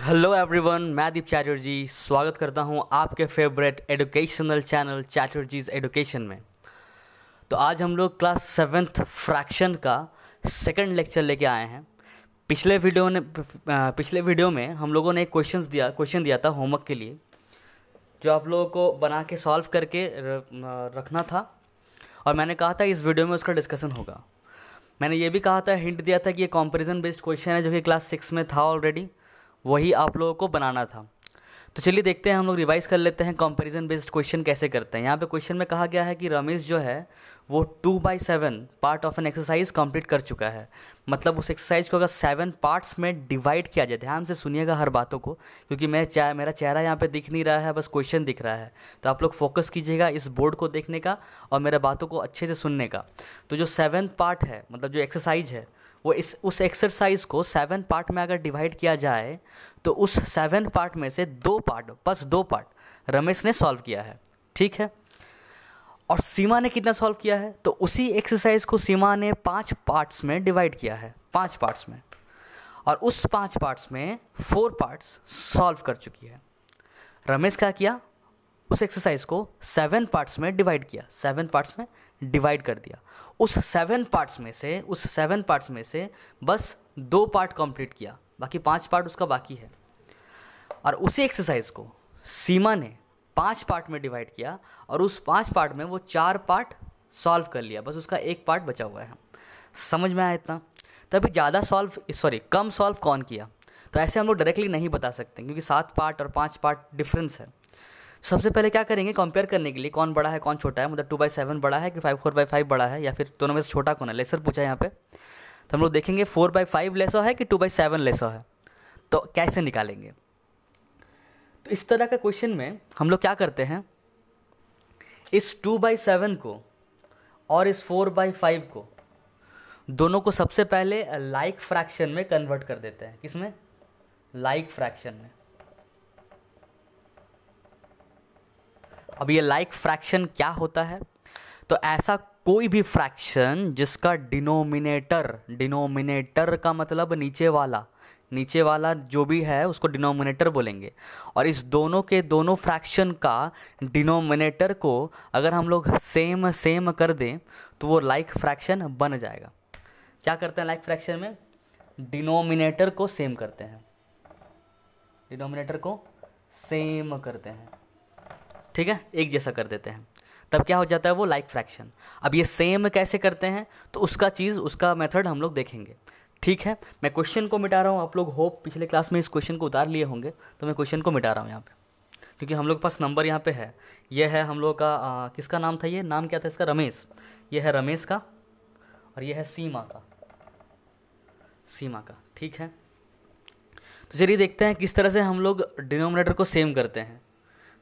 Hello everyone, मैं दीप चैटर्जी स्वागत करता हूं आपके फेवरेट एजुकेशनल चैनल चैटर्जीज एजुकेशन में। तो आज हम लोग क्लास 7th फ्रैक्शन का सेकंड लेक्चर लेके आए हैं। पिछले वीडियो में हम लोगों ने एक क्वेश्चन दिया था होमवर्क के लिए, जो आप लोगों को बना के सॉल्व करके रखना था, और मैंने कहा था इस वीडियो में उसका डिस्कशन होगा। मैंने ये भी कहा था, हिंट दिया था कि ये कंपैरिजन बेस्ड क्वेश्चन है जो कि क्लास 6 में था ऑलरेडी, वही आप लोगों को बनाना था। तो चलिए देखते हैं, हम लोग रिवाइज कर लेते हैं कंपैरिजन बेस्ड क्वेश्चन कैसे करते हैं। यहाँ पे क्वेश्चन में कहा गया है कि रमेश जो है वो 2/7 part of an exercise complete कर चुका है। मतलब उस एक्सरसाइज को अगर 7 पार्ट्स में डिवाइड किया जाए, ध्यान से सुनिएगा हर बातों को, क्योंकि मेरा चेहरा यहाँ पे दिख नहीं रहा है, बस क्वेश्चन दिख रहा है। तो आप लोग फोकस कीजिएगा इस बोर्ड को देखने का और मेरे बातों को अच्छे से सुनने का। तो जो 7 पार्ट है, मतलब जो एक्सरसाइज है, वो उस एक्सरसाइज को 7 पार्ट में अगर डिवाइड किया जाए तो उस 7 पार्ट में से 2 पार्ट, बस 2 पार्ट रमेश ने सॉल्व किया है। ठीक है। और सीमा ने कितना सॉल्व किया है? तो उसी एक्सरसाइज को सीमा ने 5 पार्ट्स में डिवाइड किया है, 5 पार्ट्स में, और उस 5 पार्ट्स में 4 पार्ट्स सॉल्व कर चुकी है। रमेश क्या किया? उस एक्सरसाइज को 7 पार्ट्स में डिवाइड किया, 7 पार्ट्स में डिवाइड कर दिया। उस 7 पार्ट्स में से बस 2 पार्ट कंप्लीट किया, बाकी 5 पार्ट उसका बाकी है। और उसी एक्सरसाइज को सीमा ने 5 पार्ट में डिवाइड किया और उस 5 पार्ट में वो 4 पार्ट सॉल्व कर लिया, बस उसका 1 पार्ट बचा हुआ है। समझ में आया इतना? तभी कम सॉल्व कौन किया? तो ऐसे हम लोग डायरेक्टली नहीं बता सकते, क्योंकि 7 पार्ट और 5 पार्ट डिफरेंस है। सबसे पहले क्या करेंगे, कंपेयर करने के लिए कौन बड़ा है कौन छोटा है, मतलब 2/7 बड़ा है कि 4/5 बड़ा है, या फिर दोनों में से छोटा कौन है। लेसर पूछा है यहाँ पे, तो हम लोग देखेंगे 4/5 लेसर है कि 2/7 लेसर है, तो कैसे निकालेंगे। तो इस तरह का क्वेश्चन में हम लोग क्या करते हैं, इस 2/7 को और इस 4/5 को दोनों को सबसे पहले लाइक फ्रैक्शन में कन्वर्ट कर देते हैं। किसमें? लाइक फ्रैक्शन में। अब ये लाइक फ्रैक्शन क्या होता है? तो ऐसा कोई भी फ्रैक्शन जिसका डिनोमिनेटर का मतलब नीचे वाला जो भी है उसको डिनोमिनेटर बोलेंगे। और इस दोनों के दोनों फ्रैक्शन का डिनोमिनेटर को अगर हम लोग सेम कर दें तो वो लाइक फ्रैक्शन बन जाएगा। क्या करते हैं लाइक फ्रैक्शन में? डिनोमिनेटर को सेम करते हैं, डिनोमिनेटर को सेम करते हैं, ठीक है, एक जैसा कर देते हैं, तब क्या हो जाता है वो लाइक फ्रैक्शन। अब ये सेम कैसे करते हैं तो उसका मेथड हम लोग देखेंगे। ठीक है, मैं क्वेश्चन को मिटा रहा हूँ। आप लोग होप पिछले क्लास में इस क्वेश्चन को उतार लिए होंगे, तो मैं क्वेश्चन को मिटा रहा हूँ यहाँ पे, क्योंकि हम लोग के पास नंबर यहाँ पे है। ये है हम लोग का किसका नाम था, ये नाम क्या था इसका? रमेश। ये है रमेश का और ये है सीमा का। ठीक है, तो चलिए देखते हैं किस तरह से हम लोग डिनोमिनेटर को सेम करते हैं।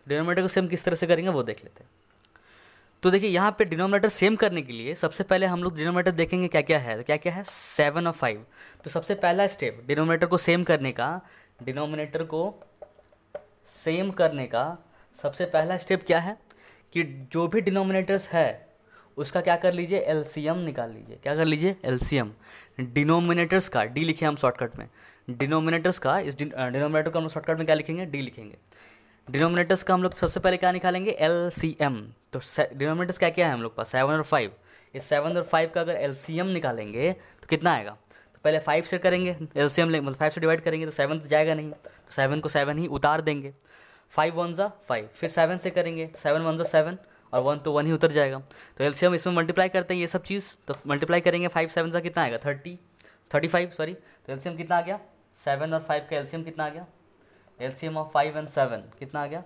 डिनोमिनेटर को सेम किस तरह से करेंगे वो देख लेते हैं। तो देखिए यहाँ पे डिनोमिनेटर सेम करने के लिए सबसे पहले हम लोग डिनोमिनेटर देखेंगे क्या क्या है। तो क्या क्या है? 7 और 5। तो सबसे पहला स्टेप डिनोमिनेटर को सेम करने का सबसे पहला स्टेप क्या है कि जो भी डिनोमिनेटर्स है उसका क्या कर लीजिए, एलसीएम निकाल लीजिए। क्या कर लीजिए? एलसीएम। डिनोमिनेटर्स का डी लिखे हम शॉर्टकट में, डिनोमिनेटर्स का इस डिनोमिनेटर को हम शॉर्टकट में क्या लिखेंगे? डी लिखेंगे। डिनोमिनेटर्स का हम लोग सबसे पहले क्या निकालेंगे? एलसीएम। तो डिनोमिनेटर्स क्या क्या है हम लोग पास? 7 और 5। इस 7 और 5 का अगर एलसीएम निकालेंगे तो कितना आएगा? तो पहले 5 से करेंगे एलसीएम, मतलब 5 से डिवाइड करेंगे तो 7 तो जाएगा नहीं, तो 7 को 7 ही उतार देंगे। 5 1 ज़ा 5, फिर 7 से करेंगे तो 7 1 ज़ा 7 और 1 तो 1 ही उतर जाएगा। तो एलसीएम इसमें मल्टीप्लाई करते हैं ये सब चीज़, तो मल्टीप्लाई करेंगे 5 7 ज़ा कितना आएगा? 35 सॉरी। तो एलसीएम कितना आ गया? 7 और 5 का एलसीएम कितना आ गया? एलसीएम ऑफ 5 and 7 कितना आ गया?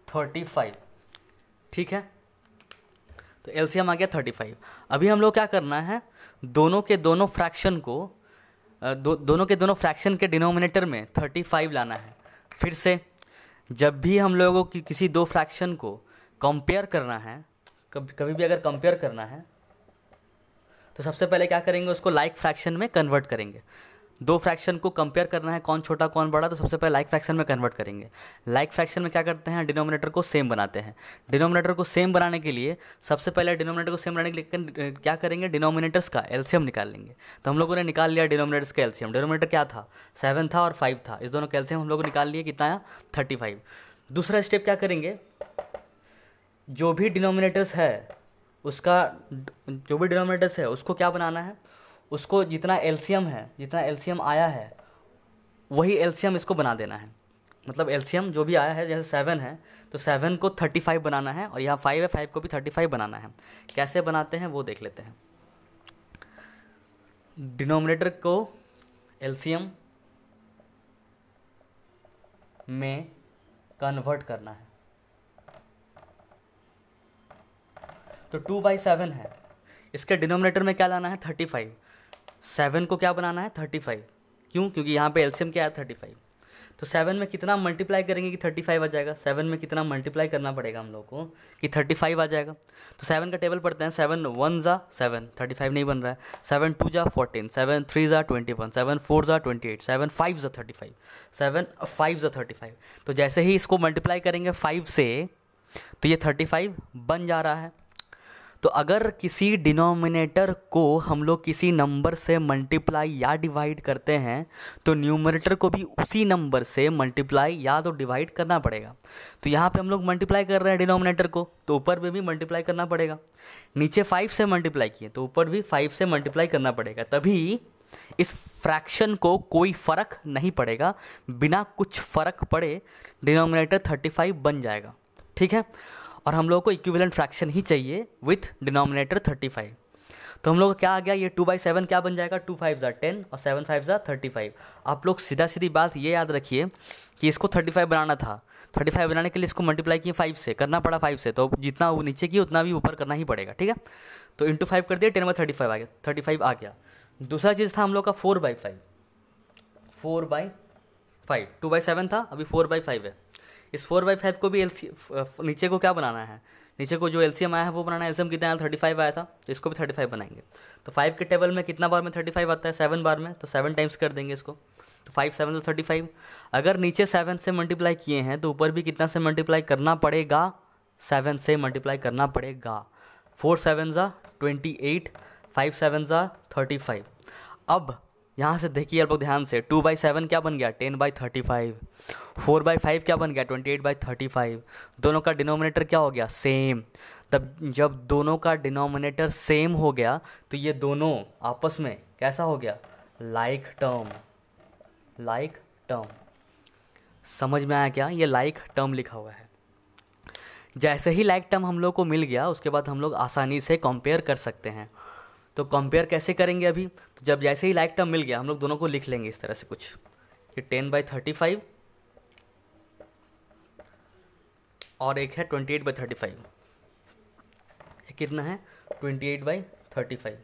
35। ठीक है, तो एलसीएम आ गया 35। अभी हम लोग क्या करना है, दोनों के दोनों फ्रैक्शन के डिनोमिनेटर में 35 लाना है। फिर से जब भी हम लोगों की किसी दो फ्रैक्शन को कंपेयर करना है, कभी भी अगर कंपेयर करना है तो सबसे पहले क्या करेंगे, उसको लाइक फ्रैक्शन में कन्वर्ट करेंगे। दो फ्रैक्शन को कंपेयर करना है कौन छोटा कौन बड़ा, तो सबसे पहले लाइक फ्रैक्शन में कन्वर्ट करेंगे। लाइक फ्रैक्शन में क्या करते हैं, डिनोमिनेटर को सेम बनाते हैं। डिनोमिनेटर को सेम बनाने के लिए सबसे पहले डिनोमिनेटर को सेम बनाने के लिए क्या करेंगे, डिनोमिनेटर्स का एलसीएम निकाल लेंगे। तो हम लोगों ने निकाल लिया डिनोमिनेटर्स का एलसीएम। डिनोमिनेटर क्या था, 7 था और 5 था, इस दोनों का एलसीएम हम लोग निकाल लिए, कितना आया 35। दूसरा स्टेप क्या करेंगे, जो भी डिनोमिनेटर्स है उसका, जो भी डिनोमिनेटर्स है उसको क्या बनाना है, उसको जितना एलसीएम है, जितना एलसीएम आया है वही एलसीएम इसको बना देना है। मतलब एलसीएम जो भी आया है, जैसे 7 है तो 7 को 35 बनाना है, और यहाँ 5 है 5 को भी 35 बनाना है। कैसे बनाते हैं वो देख लेते हैं। डिनोमिनेटर को एलसीएम में कन्वर्ट करना है। तो 2/7 है, इसके डिनोमिनेटर में क्या लाना है 35, 7 को क्या बनाना है 35। क्यों, क्योंकि यहाँ पे एलसीएम क्या है 35। तो 7 में कितना मल्टीप्लाई करेंगे कि 35 आ जाएगा, 7 में कितना मल्टीप्लाई करना पड़ेगा हम लोग को कि 35 आ जाएगा। तो 7 का टेबल पढ़ते हैं, 7 1 जा 7, 35 नहीं बन रहा है, 7 2 जा 14, 7 3 जा 21, 7 4 जा 28, 7 5 जा 35, 7 5 जा 35। तो जैसे ही इसको मल्टीप्लाई करेंगे 5 से तो ये 35 बन जा रहा है। तो अगर किसी डिनोमिनेटर को हम लोग किसी नंबर से मल्टीप्लाई या डिवाइड करते हैं तो न्यूमरेटर को भी उसी नंबर से मल्टीप्लाई या तो डिवाइड करना पड़ेगा। तो यहाँ पे हम लोग मल्टीप्लाई कर रहे हैं डिनोमिनेटर को, तो ऊपर में भी मल्टीप्लाई करना पड़ेगा। नीचे 5 से मल्टीप्लाई किए तो ऊपर भी 5 से मल्टीप्लाई करना पड़ेगा, तभी इस फ्रैक्शन को कोई फ़र्क नहीं पड़ेगा, बिना कुछ फ़र्क पड़े डिनोमिनेटर 35 बन जाएगा। ठीक है, और हम लोगों को इक्विवेलेंट फ्रैक्शन ही चाहिए विथ डिनोमिनेटर 35। तो हम लोग क्या आ गया, ये 2/7 क्या बन जाएगा, 2 5 जा 10 और 7 5 जा 35। आप लोग सीधा सीधी बात ये याद रखिए कि इसको 35 बनाना था, 35 बनाने के लिए इसको मल्टीप्लाई किए 5 से, करना पड़ा 5 से, तो जितना वो नीचे किए उतना भी ऊपर करना ही पड़ेगा। ठीक है, तो इंटू 5 कर दिया, 10/35 आ गया, 35 आ गया। दूसरा चीज़ था हम लोग का 4/5, 4/5, 2/7 था, अभी 4/5 है। इस 4/5 को भी नीचे को क्या बनाना है, नीचे को जो एलसीएम आया है वो बनाना है। एलसीएम कितना आया 35 आया था, तो इसको भी 35 बनाएंगे। तो 5 के टेबल में कितना बार में 35 आता है, 7 बार में, तो 7 टाइम्स कर देंगे इसको। तो 5 7 से 35। अगर नीचे 7 से मल्टीप्लाई किए हैं तो ऊपर भी कितना से मल्टीप्लाई करना पड़ेगा, 7 से मल्टीप्लाई करना पड़ेगा। 4 7 जा 28, 5 7 जा 35। अब यहाँ से देखिए आप लोग ध्यान से, 2/7 क्या बन गया 10/35, 4/5 क्या बन गया 28/35। दोनों का डिनोमिनेटर क्या हो गया सेम। तब जब दोनों का डिनोमिनेटर सेम हो गया तो ये दोनों आपस में कैसा हो गया, लाइक टर्म। लाइक टर्म समझ में आया क्या, ये लाइक टर्म लिखा हुआ है। जैसे ही लाइक टर्म हम लोग को मिल गया उसके बाद हम लोग आसानी से कंपेयर कर सकते हैं। तो कंपेयर कैसे करेंगे अभी, तो जब जैसे ही लाइक टर्म मिल गया हम लोग दोनों को लिख लेंगे इस तरह से कुछ कि 10/35 और एक है 28/35। ये कितना है 28/35।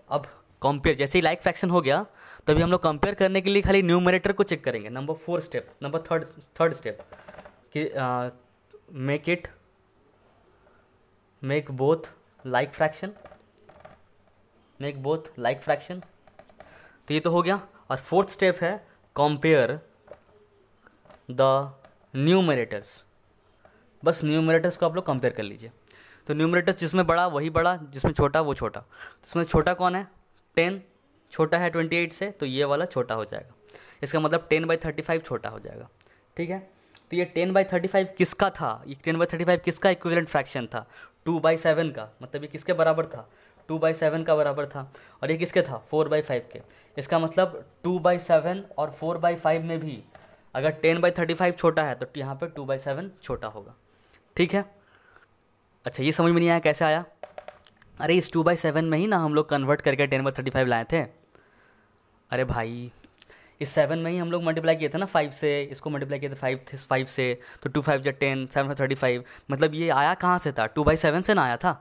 अब कंपेयर जैसे ही लाइक फ्रैक्शन हो गया तभी हम लोग कंपेयर करने के लिए खाली न्यूमरेटर को चेक करेंगे। Number 4 step, number third step कि make both like fraction, make both like fraction. तो ये तो हो गया। और 4th स्टेप है कंपेयर द न्यूमरेटर्स। बस न्यूमरेटर्स को आप लोग कंपेयर कर लीजिए। तो न्यूमरेटर्स जिसमें बड़ा वही बड़ा, जिसमें छोटा वो छोटा। इसमें छोटा कौन है 10, छोटा है 28 से, तो ये वाला छोटा हो जाएगा। इसका मतलब 10/35 छोटा हो जाएगा। ठीक है, तो ये 10/35 किसका था, ये 10/35 किसका इक्विवेलेंट फ्रैक्शन था 2/7 का, मतलब ये किसके बराबर था 2/7 का बराबर था। और ये किसके था 4/5 के। इसका मतलब 2/7 और 4/5 में भी अगर 10/35 छोटा है तो यहाँ पे 2/7 छोटा होगा। ठीक है, अच्छा ये समझ में नहीं आया कैसे आया, अरे इस 2/7 में ही ना हम लोग कन्वर्ट करके 10/35 लाए थे। अरे भाई इस 7 में ही हम लोग मल्टीप्लाई किए थे ना 5 से, इसको मल्टीप्लाई किए थे 5 से, तो 2 5 जा 10, 7 35। मतलब ये आया कहाँ से था 2/7 से ना आया था,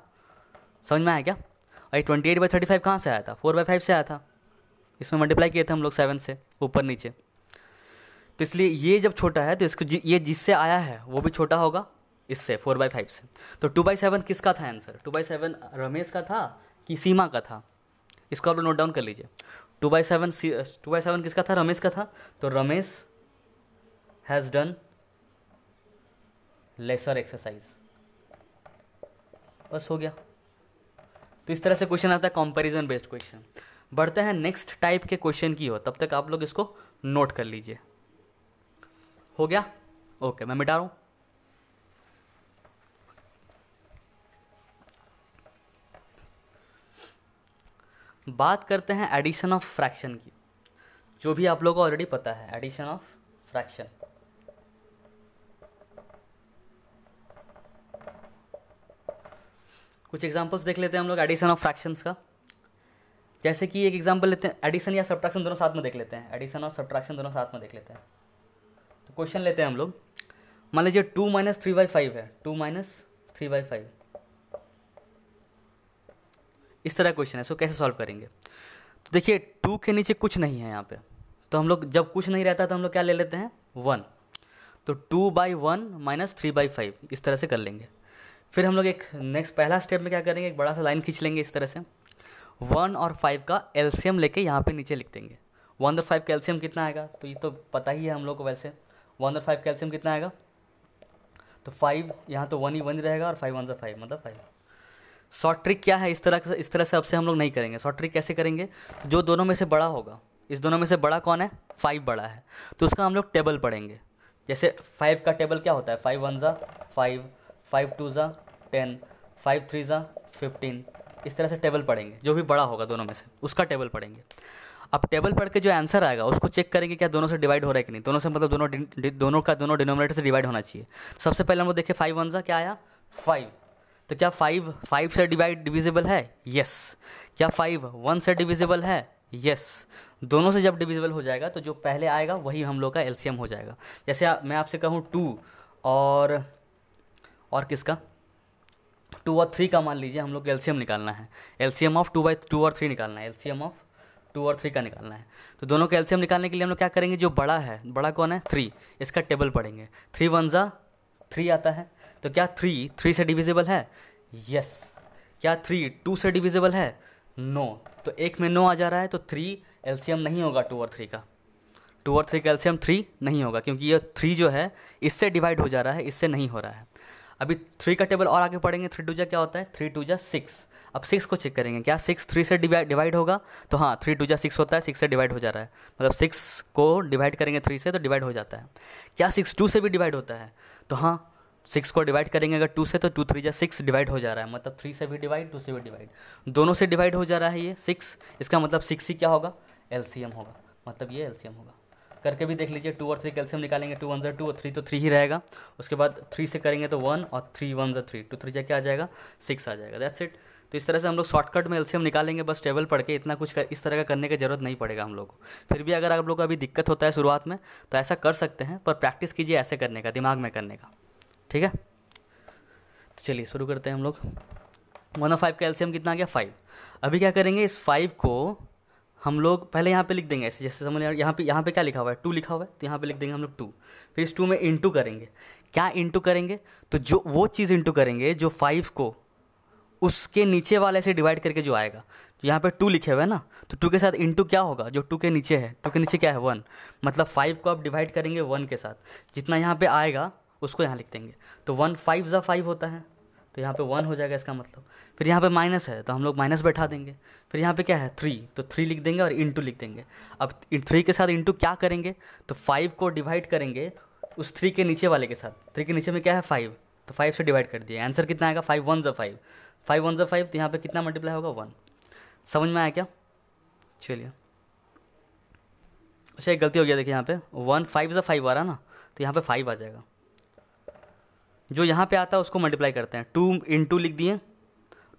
समझ में आया क्या। और ये 28/35 कहाँ से आया था 4/5 से आया था, इसमें मल्टीप्लाई किए थे हम लोग 7 से ऊपर नीचे। तो इसलिए ये जब छोटा है तो इसको ये जिससे आया है वो भी छोटा होगा इससे 4/5 से। तो 2/7 किसका था आंसर, 2/7 रमेश का था कि सीमा का था, इसको आप लोग नोट डाउन कर लीजिए। 2/7 2/7 किसका था? रमेश का था। तो Ramesh has done lesser exercise, बस हो गया। तो इस तरह से क्वेश्चन आता है कंपैरिजन बेस्ड क्वेश्चन। बढ़ते हैं नेक्स्ट टाइप के क्वेश्चन की हो, तब तक आप लोग इसको नोट कर लीजिए। हो गया? ओके, मैं मिटा रहा हूँ। बात करते हैं एडिशन ऑफ फ्रैक्शन की, जो भी आप लोगों को ऑलरेडी पता है, एडिशन ऑफ फ्रैक्शन। कुछ एग्जांपल्स देख लेते हैं हम लोग एडिशन ऑफ फ्रैक्शंस का। जैसे कि एक एग्जांपल लेते हैं, एडिशन या सब्ट्रैक्शन दोनों साथ में देख लेते हैं। एडिशन और सब्ट्रैक्शन दोनों साथ में देख लेते हैं। तो क्वेश्चन लेते हैं हम लोग। मान लीजिए 2 - 3/5 है, 2 - 3/5 इस तरह क्वेश्चन है। सो कैसे सॉल्व करेंगे? तो देखिए 2 के नीचे कुछ नहीं है यहाँ पे, तो हम लोग जब कुछ नहीं रहता तो हम लोग क्या ले लेते हैं? 1। तो 2/1 - 3/5 इस तरह से कर लेंगे। फिर हम लोग एक नेक्स्ट पहला स्टेप में क्या करेंगे, एक बड़ा सा लाइन खींच लेंगे इस तरह से। 1 और 5 का एलसीएम लेके यहाँ पे नीचे लिख देंगे। 1 और 5 का एलसीएम कितना आएगा? तो ये तो पता ही है हम लोग को वैसे। 1 और 5 का एलसीएम कितना आएगा? तो 5 यहाँ तो 1 ही 1 रहेगा और 5 1 × 5 मतलब 5। शॉर्ट ट्रिक क्या है? इस तरह से अब से हम लोग नहीं करेंगे। शॉर्ट ट्रिक कैसे करेंगे? तो जो दोनों में से बड़ा होगा, इस दोनों में से बड़ा कौन है? 5 बड़ा है, तो उसका हम लोग टेबल पढ़ेंगे। जैसे 5 का टेबल क्या होता है? 5 1 × 5, 5 2 × 10, 5 3 × 15। इस तरह से टेबल पढ़ेंगे। जो भी बड़ा होगा दोनों में से उसका टेबल पढ़ेंगे। अब टेबल पढ़ के जो आंसर आएगा उसको चेक करेंगे क्या दोनों से डिवाइड हो रहा है कि नहीं। दोनों से मतलब दोनों डिनोमिनेटर से डिवाइड होना चाहिए। सबसे पहले हम लोग देखें 5 1 × क्या आया? 5। तो क्या 5 से डिविजिबल है? यस। क्या 5 1 से डिविजिबल है? यस। दोनों से जब डिविजिबल हो जाएगा तो जो पहले आएगा वही हम लोग का एलसीएम हो जाएगा। जैसे मैं आपसे कहूँ 2 और किसका? 2 और 3 का मान लीजिए हम लोग को एलसीएम निकालना है। एलसीएम ऑफ 2 और 3 निकालना है। एलसीएम ऑफ 2 और 3 का निकालना है। तो दोनों का एलसीएम निकालने के लिए हम लोग क्या करेंगे? जो बड़ा है, बड़ा कौन है? 3, इसका टेबल पढ़ेंगे। 3 1 × 3 आता है। तो क्या 3 से डिविजिबल है? यस। क्या 3 2 से डिविजिबल है? नो। तो एक में नो आ जा रहा है, तो 3 एलसीएम नहीं होगा 2 और 3 का। 2 और 3 का एलसीएम 3 नहीं होगा, क्योंकि ये 3 जो है इससे डिवाइड हो जा रहा है, इससे नहीं हो रहा है। अभी 3 का टेबल और आगे पढ़ेंगे। 3 2 × क्या होता है? 3 2 × 6। अब 6 को चेक करेंगे, क्या 6 3 से डिवाइड होगा? तो हाँ, 3 2 × 6 होता है, 6 से डिवाइड हो जा रहा है। मतलब 6 को डिवाइड करेंगे 3 से तो डिवाइड हो जाता है। क्या 6 2 से भी डिवाइड होता है? तो हाँ, 6 को डिवाइड करेंगे अगर 2 से तो 2 3 × 6 डिवाइड हो जा रहा है। मतलब 3 से भी डिवाइड, 2 से भी डिवाइड, दोनों से डिवाइड हो जा रहा है ये 6। इसका मतलब 6 ही क्या होगा? एलसीएम होगा। मतलब ये एलसीएम होगा। करके भी देख लीजिए। 2 और 3 कैल्शियम निकालेंगे। 2 1 × 2 और 3 तो 3 ही रहेगा। उसके बाद 3 से करेंगे तो 1 और 3 1 × 3, 2 3 × क्या आ जाएगा? 6 आ जाएगा। That's it. तो इस तरह से हम लोग शॉर्टकट में एलसीएम निकालेंगे, बस टेबल पढ़ के। इतना कुछ इस तरह का करने की जरूरत नहीं पड़ेगा हम लोग को। फिर भी अगर आप लोग को अभी दिक्कत होता है शुरुआत में तो ऐसा कर सकते हैं, पर प्रैक्टिस कीजिए ऐसे करने का, दिमाग में करने का। ठीक है, तो चलिए शुरू करते हैं हम लोग। 1 और 5 का एलसीएम कितना आ गया? 5। अभी क्या करेंगे? इस 5 को हम लोग पहले यहाँ पे लिख देंगे ऐसे, जैसे समझ यहाँ पे क्या लिखा हुआ है? 2 लिखा हुआ है, तो यहाँ पे लिख देंगे हम लोग 2। फिर इस 2 में इंटू करेंगे। क्या इंटू करेंगे? तो जो वो चीज़ इंटू करेंगे जो 5 को उसके नीचे वाले से डिवाइड करके जो आएगा। तो यहाँ पे 2 लिखे हुए है ना, तो 2 के साथ इंटू क्या होगा? जो 2 के नीचे है, 2 के नीचे क्या है? 1। मतलब 5 को आप डिवाइड करेंगे 1 के साथ, जितना यहाँ पे आएगा उसको यहाँ लिख देंगे। तो 1 5 × 5 होता है, तो यहाँ पे 1 हो जाएगा इसका मतलब। फिर यहाँ पे माइनस है तो हम लोग माइनस बैठा देंगे। फिर यहाँ पे क्या है? 3, तो 3 लिख देंगे और इंटू लिख देंगे। अब 3 के साथ इंटू क्या करेंगे? तो 5 को डिवाइड करेंगे उस 3 के नीचे वाले के साथ। 3 के नीचे में क्या है? 5, तो 5 से डिवाइड कर दिया। आंसर कितना आएगा? 5 1 × 5, 5 1 × 5, तो यहाँ पे कितना मल्टीप्लाई होगा? 1। समझ में आया क्या? चलिए, अच्छा एक गलती हो गया, देखिए यहाँ पे 1 5 × 5 आ रहा ना, तो यहाँ पे 5 आ जाएगा। जो यहाँ पे आता है उसको मल्टीप्लाई करते हैं। 2 इंटू लिख दिए।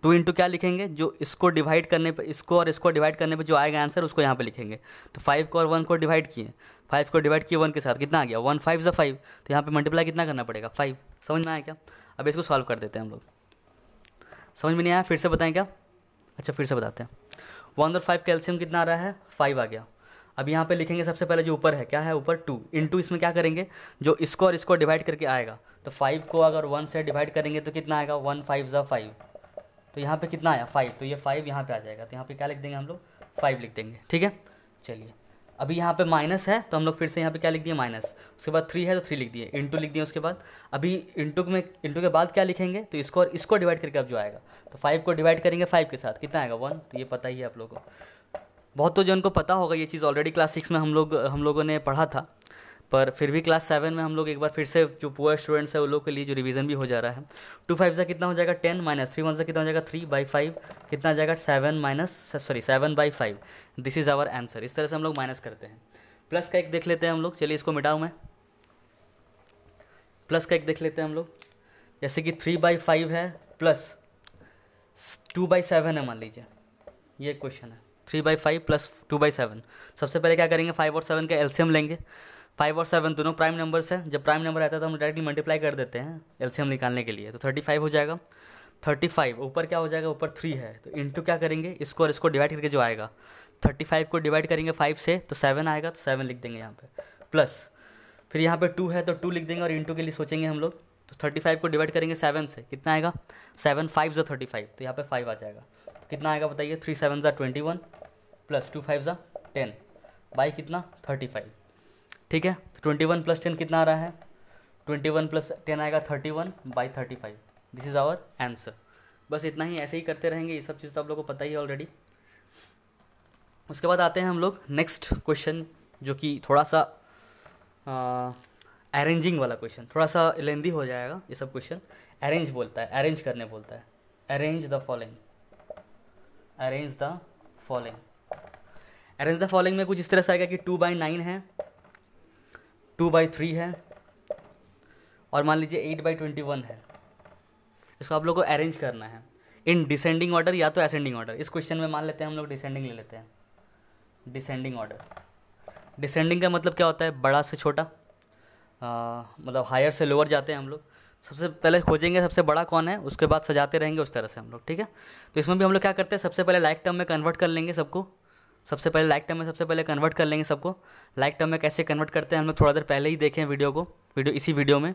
2 इंटू क्या लिखेंगे? जो इसको डिवाइड करने पे, इसको और इसको डिवाइड करने पे जो आएगा आंसर उसको यहाँ पे लिखेंगे। तो 5 को और 1 को डिवाइड किए, 5 को डिवाइड किए 1 के साथ, कितना आ गया? 1 5 × 5, तो यहाँ पे मल्टीप्लाई कितना करना पड़ेगा? 5। समझ में आया क्या? अब इसको सॉल्व कर देते हैं हम लोग। समझ में नहीं आया? फिर से बताएं क्या? अच्छा फिर से बताते हैं। 1 और 5 का एलसीएम कितना आ रहा है? 5 आ गया। अब यहाँ पे लिखेंगे सबसे पहले जो ऊपर है, क्या है ऊपर? 2 इंटू, इसमें क्या करेंगे? जो इसको और इसको डिवाइड करके आएगा। तो 5 को अगर 1 से डिवाइड करेंगे तो कितना आएगा? 1 5 × 5, तो यहाँ पे कितना आया 5, तो ये 5 यहाँ पे आ जाएगा, तो यहाँ पे क्या लिख देंगे हम लोग 5 लिख देंगे। ठीक है, चलिए अभी यहाँ पे माइनस है तो हम लोग फिर से यहाँ पे क्या लिख दिए माइनस, उसके बाद 3 है तो 3 लिख दिए, इंटू लिख दिए, उसके बाद अभी इंटू के बाद क्या लिखेंगे, तो इसको और इसको डिवाइड करके अब जो आएगा, तो 5 को डिवाइड करेंगे 5 के साथ, कितना आएगा 1, तो ये पता ही है आप लोगों को, बहुत तो जो उनको पता होगा ये चीज़, ऑलरेडी क्लास 6 में हम लोगों ने पढ़ा था, पर फिर भी क्लास 7 में हम लोग एक बार फिर से जो पुअर स्टूडेंट्स है उन लोग के लिए जो रिवीजन भी हो जा रहा है। 2 5 से कितना हो जाएगा 10 माइनस 3 1 से कितना हो जाएगा 3/5, कितना आ जाएगा 7/5। This is our answer. इस तरह से हम लोग माइनस करते हैं। प्लस का एक देख लेते हैं हम लोग, चलिए इसको मिटाऊँ मैं, प्लस का एक देख लेते हैं हम लोग, जैसे कि 3/5 है प्लस 2/7 है, मान लीजिए ये क्वेश्चन है, 3/5 प्लस 2/7। सबसे पहले क्या करेंगे 5 और 7 का एलसीएम लेंगे। 5 और 7 दोनों प्राइम नंबर्स हैं, जब प्राइम नंबर आता है तो हम डायरेक्टली मल्टीप्लाई कर देते हैं एलसीएम निकालने के लिए, तो 35 हो जाएगा। 35 ऊपर क्या हो जाएगा, ऊपर 3 है तो इंटू क्या करेंगे, इसको और इसको डिवाइड करके जो आएगा, 35 को डिवाइड करेंगे 5 से तो 7 आएगा, तो 7 लिख देंगे यहाँ पे, प्लस फिर यहाँ पे 2 है तो 2 लिख देंगे, और इंटू के लिए सोचेंगे हम लोग, तो 35 को डिवाइड करेंगे 7 से, कितना आएगा 7 5 ज़ा 35, तो यहाँ पे 5 आ जाएगा, तो कितना आएगा बताइए, 3 7 ज़ा 21 प्लस 2 5 ज़ा 10 बाई कितना 35। ठीक है, तो 21 प्लस 10 कितना आ रहा है, 21 प्लस 10 आएगा 31/35। This is our answer. बस इतना ही, ऐसे ही करते रहेंगे, ये सब चीज़ तो आप लोगों को पता ही है ऑलरेडी। उसके बाद आते हैं हम लोग नेक्स्ट क्वेश्चन, जो कि थोड़ा सा अरेंजिंग वाला क्वेश्चन, थोड़ा सा लेंदी हो जाएगा ये सब क्वेश्चन। अरेंज बोलता है, अरेंज करने बोलता है, arrange the following, arrange the following. Arrange the following में कुछ इस तरह से आएगा कि 2/9 है, 2/3 है, और मान लीजिए 8/21 है। इसको आप लोग को अरेंज करना है इन डिसेंडिंग ऑर्डर या तो असेंडिंग ऑर्डर। इस क्वेश्चन में मान लेते हैं हम लोग डिसेंडिंग ले लेते हैं, डिसेंडिंग ऑर्डर। डिसेंडिंग का मतलब क्या होता है, बड़ा से छोटा, मतलब हायर से लोअर जाते हैं हम लोग। सबसे पहले खोजेंगे सबसे बड़ा कौन है, उसके बाद सजाते रहेंगे उस तरह से हम लोग। ठीक है, तो इसमें भी हम लोग क्या करते हैं, सबसे पहले लाइक टर्म में कन्वर्ट कर लेंगे सबको, सबसे पहले लाइक टर्म में सबसे पहले कन्वर्ट कर लेंगे सबको। लाइक टर्म में कैसे कन्वर्ट करते हैं हम लोग थोड़ा देर पहले ही देखें इसी वीडियो में।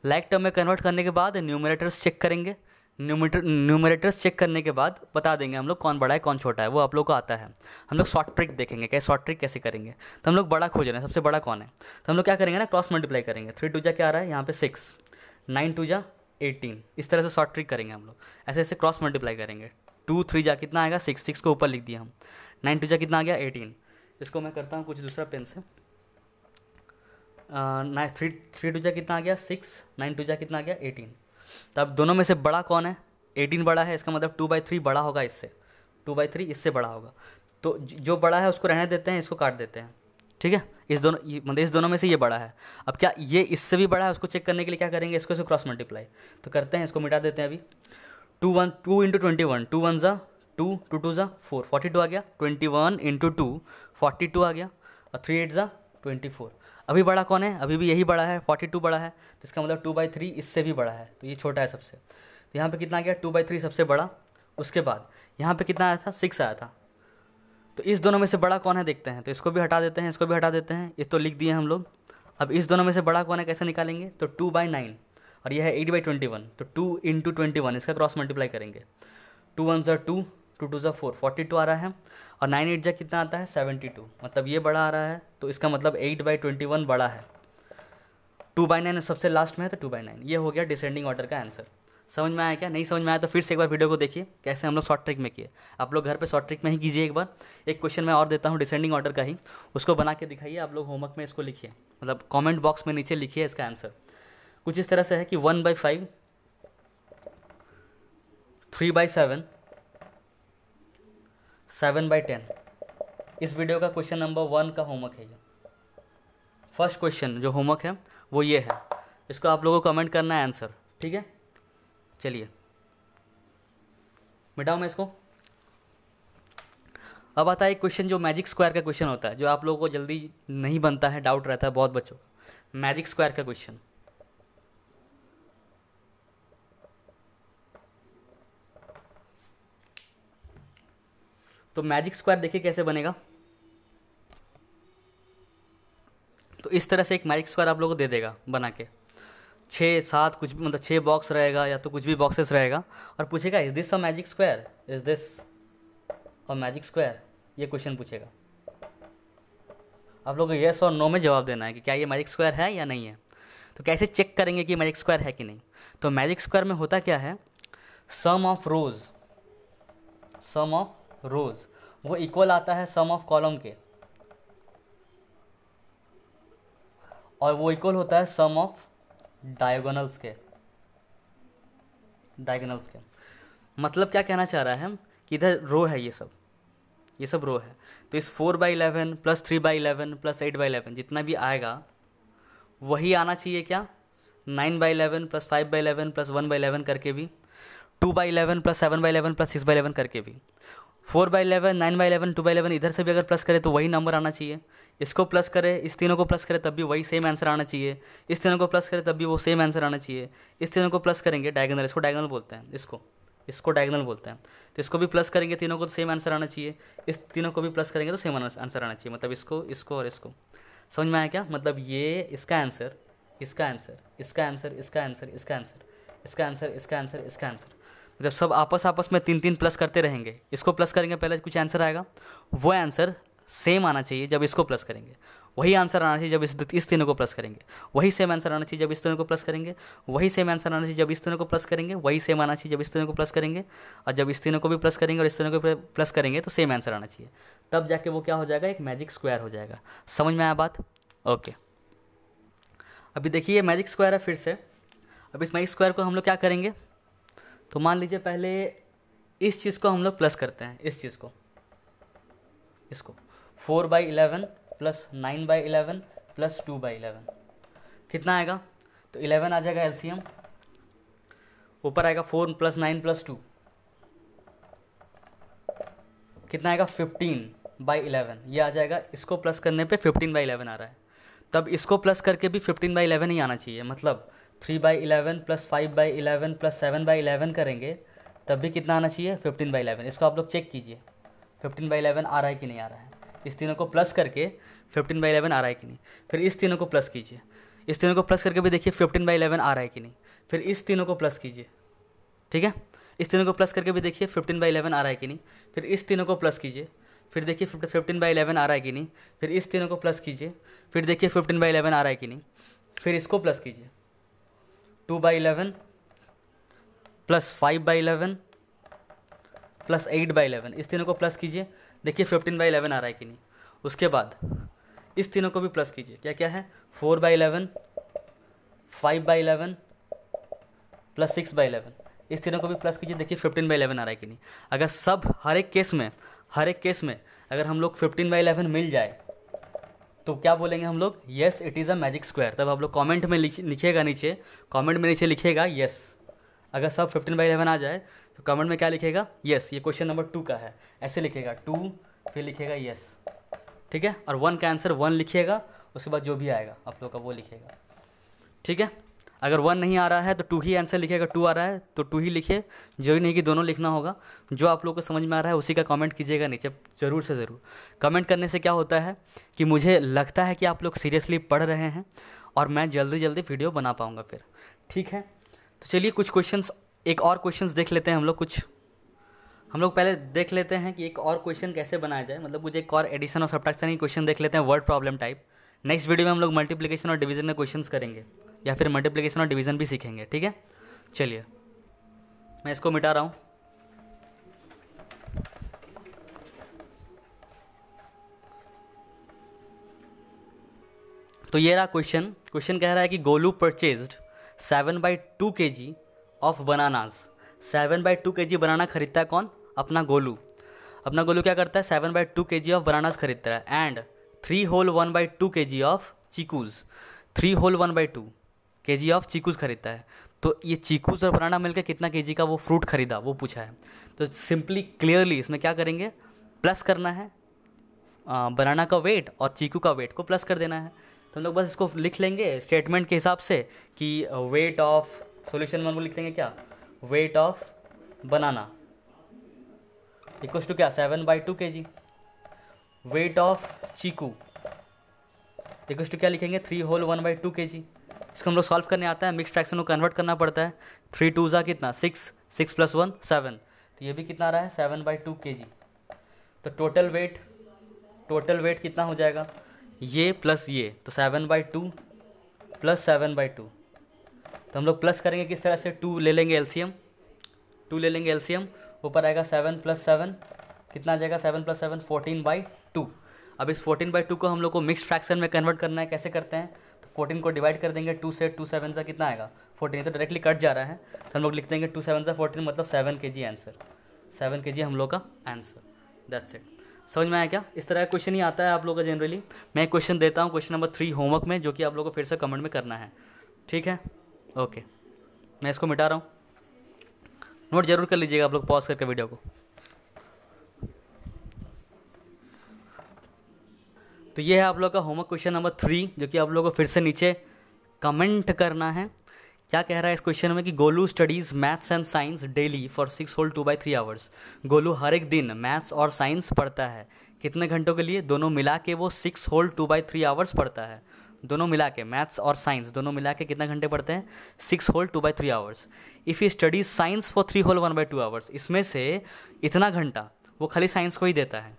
लाइक टर्म में कन्वर्ट करने के बाद न्यूमरेटर्स चेक करेंगे, न्यूमरेटर्स चेक करने के बाद बता देंगे हम लोग कौन बड़ा है कौन छोटा है, वो आप लोग को आता है। हम लोग शॉर्ट ट्रिक देखेंगे, कैसे शॉर्ट ट्रिक कैसे करेंगे। तो हम लोग बड़ा खोज रहे हैं, सबसे बड़ा कौन है, तो हम लोग क्या करेंगे ना, क्रॉस मल्टीप्लाई करेंगे। 3 2 जा क्या आ रहा है यहाँ पे 6, 9 2 जा 18, इस तरह से शॉर्ट ट्रिक करेंगे हम लोग, ऐसे ऐसे क्रॉस मल्टीप्लाई करेंगे। 2 3 जा कितना आएगा 6, 6 को ऊपर लिख दिया हम। 9 2 जा कितना आ गया 18। इसको मैं करता हूँ कुछ दूसरा पेन से। 3 2 जा कितना आ गया 6, 9 2 जा कितना आ गया 18। तो अब दोनों में से बड़ा कौन है, 18 बड़ा है, इसका मतलब 2/3 बड़ा होगा इससे, 2/3 इससे बड़ा होगा। तो जो बड़ा है उसको रहने देते हैं, इसको काट देते हैं। ठीक है, इस दोनों में से ये बड़ा है। अब क्या ये इससे भी बड़ा है, उसको चेक करने के लिए क्या करेंगे, इसको क्रॉस मल्टीप्लाई तो करते हैं, इसको मिटा देते हैं अभी। 2 × 21, 2 1 ज़ा 2, 2 2 ज़ा 4, 42 आ गया। 21 × 2 42 आ गया, और 3 8 ज़ा 24। अभी बड़ा कौन है, अभी भी यही बड़ा है, 42 बड़ा है, तो इसका मतलब 2/3 इससे भी बड़ा है, तो ये छोटा है सबसे। तो यहाँ पे कितना आ गया 2/3 सबसे बड़ा। उसके बाद यहाँ पे कितना आया था 6 आया था। तो इस दोनों में से बड़ा कौन है देखते हैं, तो इसको भी हटा देते हैं, इसको भी हटा देते हैं, ये तो लिख दिए हम लोग। अब इस दोनों में से बड़ा कौन है कैसे निकालेंगे, तो 2/9 और ये है 8/21, तो 2 × 21 इसका क्रॉस मल्टीप्लाई करेंगे। 2 1 ज़ा 2, 2 2 ज़ा 4, 42 आ रहा है, और 9 8 जा कितना आता है 72, मतलब ये बड़ा आ रहा है, तो इसका मतलब 8/21 बड़ा है। 2/9 सबसे लास्ट में है, तो 2/9 ये हो गया डिसेंडिंग ऑर्डर का आंसर। समझ में आया क्या, नहीं समझ में आया तो फिर से एक बार वीडियो को देखिए कैसे हम लोग शॉर्ट ट्रिक में किए। आप लोग घर पे शॉर्ट ट्रिक में ही कीजिए एक बार। एक क्वेश्चन मैं और देता हूँ डिसेंडिंग ऑर्डर का ही, उसको बना के दिखाइए आप लोग, होमवर्क में इसको लिखिए, मतलब कमेंट बॉक्स में नीचे लिखिए इसका आंसर। कुछ इस तरह से है कि 1/5, 3/7, 7/10। इस वीडियो का क्वेश्चन नंबर 1 का होमवर्क है ये। फर्स्ट क्वेश्चन जो होमवर्क है वो ये है, इसको आप लोगों को कमेंट करना है आंसर। ठीक है, चलिए मिटाऊँ मैं इसको। अब आता है एक क्वेश्चन जो मैजिक स्क्वायर का क्वेश्चन होता है, जो आप लोगों को जल्दी नहीं बनता है, डाउट रहता है बहुत बच्चों को। मैजिक स्क्वायर का क्वेश्चन, तो मैजिक स्क्वायर देखिए कैसे बनेगा। तो इस तरह से एक मैजिक स्क्वायर आप लोगों को दे देगा बना के। 6 7 कुछ भी, मतलब 6 बॉक्स रहेगा या तो कुछ भी बॉक्सेस रहेगा, और पूछेगा is this a magic square, is this a magic square, ये क्वेश्चन पूछेगा। आप लोग को येस और नो में जवाब देना है कि क्या ये मैजिक स्क्वायर है या नहीं है। तो कैसे चेक करेंगे कि मैजिक स्क्वायर है कि नहीं? तो मैजिक स्क्वायर में होता क्या है, सम ऑफ रोज वो इक्वल आता है सम ऑफ कॉलम के, और वो इक्वल होता है सम ऑफ डायगोनल्स के। मतलब क्या कहना चाह रहा है कि इधर रो है, ये सब रो है, तो इस 4/11 प्लस 3/11 प्लस 8/11 जितना भी आएगा वही आना चाहिए क्या, 9/11 प्लस 5/11 प्लस 1/11 करके भी, 2/11 प्लस 7/11 प्लस 6/11 करके भी, 4/11 9/11 2/11 इधर से भी अगर प्लस करे तो वही नंबर आना चाहिए। इसको प्लस करे, इस तीनों को प्लस करे तब भी वही सेम आंसर आना चाहिए। इस तीनों को प्लस करे तब भी वो सेम आंसर आना चाहिए। इस तीनों को प्लस करेंगे डायगोनल, इसको डायगोनल बोलते हैं, इसको डायगोनल बोलते हैं। तो इसको भी प्लस करेंगे तीनों को तो सेम आंसर आना चाहिए। इस तीनों को भी प्लस करेंगे तो सेम आंसर आना चाहिए। मतलब इसको और इसको समझ में आया क्या? मतलब ये इसका आंसर, इसका आंसर, इसका आंसर, इसका आंसर, इसका आंसर, इसका आंसर, इसका आंसर, इसका आंसर, मतलब सब आपस में 3 प्लस करते रहेंगे। इसको प्लस करेंगे पहले कुछ आंसर आएगा, वो आंसर सेम आना चाहिए जब इसको प्लस करेंगे, वही आंसर आना चाहिए जब इस तीनों को प्लस करेंगे, वही सेम आंसर आना चाहिए जब इस तीनों को प्लस करेंगे, वही सेम आंसर आना चाहिए जब इस तीनों को प्लस करेंगे, वही सेम आना चाहिए जब इस तीनों को प्लस करेंगे, और जब इस तीनों को भी प्लस करेंगे और इस तीनों को प्लस करेंगे तो सेम आंसर आना चाहिए। तब जाके वो क्या हो जाएगा, एक मैजिक स्क्वायर हो जाएगा। समझ में आया बात? ओके, अभी देखिए मैजिक स्क्वायर है फिर से। अब इस मैजिक स्क्वायर को हम लोग क्या करेंगे, तो मान लीजिए पहले इस चीज़ को हम लोग प्लस करते हैं, इस चीज़ को, इसको 4/11 प्लस 9/11 प्लस 2/11 कितना आएगा, तो 11 आ जाएगा एलसीएम, ऊपर आएगा 4 प्लस 9 प्लस 2 कितना आएगा 15/11, ये आ जाएगा। इसको प्लस करने पे 15/11 आ रहा है, तब इसको प्लस करके भी 15/11 ही आना चाहिए। मतलब 3/11 प्लस 5/11 प्लस 7/11 करेंगे तब भी कितना आना चाहिए, 15/11। इसको आप लोग चेक कीजिए 15/11 आ रहा है कि नहीं आ रहा है। इस तीनों को प्लस करके 15/11 आ रहा है कि नहीं। फिर इस तीनों को प्लस कीजिए, इस तीनों को प्लस करके भी देखिए 15/11 आ रहा है कि नहीं। फिर इस तीनों को प्लस कीजिए, ठीक है, इस तीनों को प्लस करके भी देखिए 15/11 आ रहा है कि नहीं। फिर इस तीनों को प्लस कीजिए, फिर देखिए 15/11 आ रहा है कि नहीं। फिर इस तीनों को प्लस कीजिए, फिर देखिए 15/11 आ रहा है कि नहीं। फिर इसको प्लस कीजिए 2/11 प्लस 5/11 प्लस 8/11, इस तीनों को प्लस कीजिए, देखिए 15/11 आ रहा है कि नहीं। उसके बाद इस तीनों को भी प्लस कीजिए, क्या क्या है, 4/11 5/11 प्लस 6/11, इस तीनों को भी प्लस कीजिए, देखिए 15/11 आ रहा है कि नहीं। अगर सब हर एक केस में अगर हम लोग 15/11 मिल जाए तो क्या बोलेंगे हम लोग, yes it is a magic square. तब आप लोग कमेंट में लिखिएगा, नीचे लिखिएगा येस। अगर सब 15/11 आ जाए तो कमेंट में क्या लिखेगा, येस। ये क्वेश्चन नंबर 2 का है, ऐसे लिखेगा 2 फिर लिखेगा येस, ठीक है। और 1 का आंसर 1 लिखिएगा, उसके बाद जो भी आएगा आप लोग का वो लिखिएगा, ठीक है। अगर 1 नहीं आ रहा है तो 2 ही आंसर लिखिएगा, 2 आ रहा है तो 2 ही लिखिए, जरूरी नहीं कि दोनों लिखना होगा। जो आप लोगों को समझ में आ रहा है उसी का कमेंट कीजिएगा नीचे, ज़रूर से ज़रूर। कमेंट करने से क्या होता है कि मुझे लगता है कि आप लोग सीरियसली पढ़ रहे हैं और मैं जल्दी वीडियो बना पाऊँगा फिर, ठीक है। तो चलिए कुछ क्वेश्चंस, एक और क्वेश्चंस देख लेते हैं हम लोग पहले देख लेते हैं कि एक और क्वेश्चन कैसे बनाया जाए। मतलब कुछ एक और एडिशन और सब्ट्रैक्शन की क्वेश्चन देख लेते हैं, word problem type. Next video में हम लोग मल्टीप्लिकेशन और डिवीजन के क्वेश्चंस करेंगे, या फिर मल्टीप्लिकेशन और डिवीजन भी सीखेंगे, ठीक है। चलिए मैं इसको मिटा रहा हूँ। तो ये रहा क्वेश्चन कह रहा है कि Golu purchased 7/2 kg of bananas. 7/2 kg बनाना खरीदता है कौन, अपना गोलू क्या करता है, 7/2 kg ऑफ बनानाज खरीदता है, and 3 whole 1/2 kg of chikoos. 3 whole 1/2 kg of chikoos खरीदता है। तो ये चीकूज और बनाना मिलकर कितना केजी का वो फ्रूट खरीदा, वो पूछा है। तो सिंपली क्लियरली इसमें क्या करेंगे, प्लस करना है बनाना का वेट और चीकू का वेट को प्लस कर देना है। तो हम लोग बस इसको लिख लेंगे स्टेटमेंट के हिसाब से कि वेट ऑफ, सॉल्यूशन 1 वो लिख लेंगे क्या, weight of banana equals to क्या, 7/2 kg। Weight of chikoo equals to क्या लिखेंगे, 3 होल 1/2 kg। इसको हम लोग सॉल्व करने आता है, मिक्स फ्रैक्शन को कन्वर्ट करना पड़ता है। 3 2 ज़ा कितना 6, 6 + 1 7, तो ये भी कितना आ रहा है 7/2 kg। तो टोटल वेट कितना हो जाएगा, ये प्लस ये, तो 7/2 + 7/2। तो हम लोग प्लस करेंगे किस तरह से, 2 ले लेंगे एलसीएम, ऊपर आएगा 7 + 7 कितना आ जाएगा, 7 + 7 14/2। अब इस 14/2 को हम लोग को मिक्स फ्रैक्शन में कन्वर्ट करना है। कैसे करते हैं, तो 14 को डिवाइड कर देंगे 2 से, 2 7 सा कितना आएगा 14, तो डायरेक्टली कट जा रहा है, तो हम लोग लिख देंगे 2 7 सा 14 मतलब 7 kg आंसर, 7 kg हम लोग का आंसर। That's it. समझ में आया क्या? इस तरह का क्वेश्चन ही आता है आप लोगों का जनरली। मैं एक क्वेश्चन देता हूँ, क्वेश्चन नंबर 3 होमवर्क में, जो कि आप लोगों को फिर से कमेंट में करना है, ठीक है? ओके, मैं इसको मिटा रहा हूँ, नोट जरूर कर लीजिएगा आप लोग पॉज करके वीडियो को। तो ये है आप लोग का होमवर्क क्वेश्चन नंबर 3, जो कि आप लोगों को फिर से नीचे कमेंट करना है। क्या कह रहा है इस क्वेश्चन में कि Golu studies maths and science daily for 6 whole 2/3 hours. Golu हर एक दिन मैथ्स और साइंस पढ़ता है, कितने घंटों के लिए, दोनों मिला के वो 6 होल 2/3 आवर्स पढ़ता है। दोनों मिला के मैथ्स और साइंस दोनों मिला के कितना घंटे पढ़ते हैं, 6 whole 2/3 hours. If he studies science for 3 whole 1/2 hours, इसमें से इतना घंटा वो खाली साइंस को ही देता है,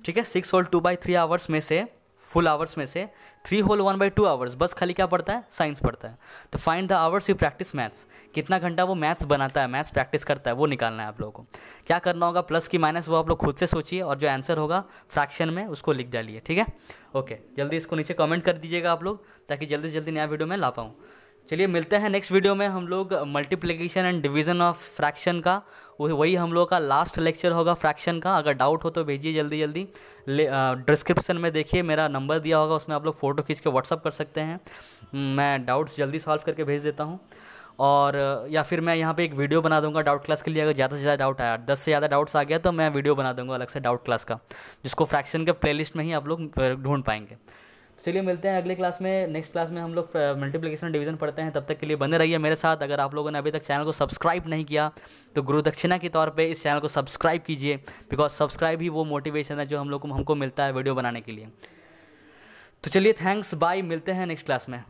ठीक है? 6 होल 2/3 आवर्स में से, फुल आवर्स में से 3 होल 1/2 आवर्स बस खाली क्या पढ़ता है, साइंस पढ़ता है। तो find the hours you practice maths, कितना घंटा वो मैथ्स बनाता है, मैथ्स प्रैक्टिस करता है, वो निकालना है आप लोगों को। क्या करना होगा, प्लस की माइनस वो आप लोग खुद से सोचिए, और जो आंसर होगा फ्रैक्शन में उसको लिख डालिए, ठीक है? ओके, जल्दी इसको नीचे कमेंट कर दीजिएगा आप लोग, ताकि जल्दी से जल्दी नया वीडियो में ला पाऊँ। चलिए मिलते हैं नेक्स्ट वीडियो में। हम लोग multiplication and division of fraction का, वही हम लोग का लास्ट लेक्चर होगा फ्रैक्शन का। अगर डाउट हो तो भेजिए जल्दी जल्दी। डिस्क्रिप्शन में देखिए मेरा नंबर दिया होगा, उसमें आप लोग फ़ोटो खींच के व्हाट्सअप कर सकते हैं, मैं डाउट्स जल्दी सॉल्व करके भेज देता हूँ। और या फिर मैं यहाँ पे एक वीडियो बना दूंगा डाउट क्लास के लिए। अगर ज़्यादा से ज़्यादा डाउट आया, 10 से ज़्यादा डाउट्स आ गया, तो मैं वीडियो बना दूंगा अलग से डाउट क्लास का, जिसको फ्रैक्शन के प्लेलिस्ट में ही आप लोग ढूंढ पाएंगे। चलिए मिलते हैं अगले क्लास में। नेक्स्ट क्लास में हम लोग मल्टीप्लिकेशन डिवीज़न पढ़ते हैं। तब तक के लिए बने रहिए मेरे साथ। अगर आप लोगों ने अभी तक चैनल को सब्सक्राइब नहीं किया तो गुरु दक्षिणा के तौर पे इस चैनल को सब्सक्राइब कीजिए, बिकॉज सब्सक्राइब ही वो मोटिवेशन है जो हमको मिलता है वीडियो बनाने के लिए। तो चलिए थैंक्स, बाय, मिलते हैं नेक्स्ट क्लास में।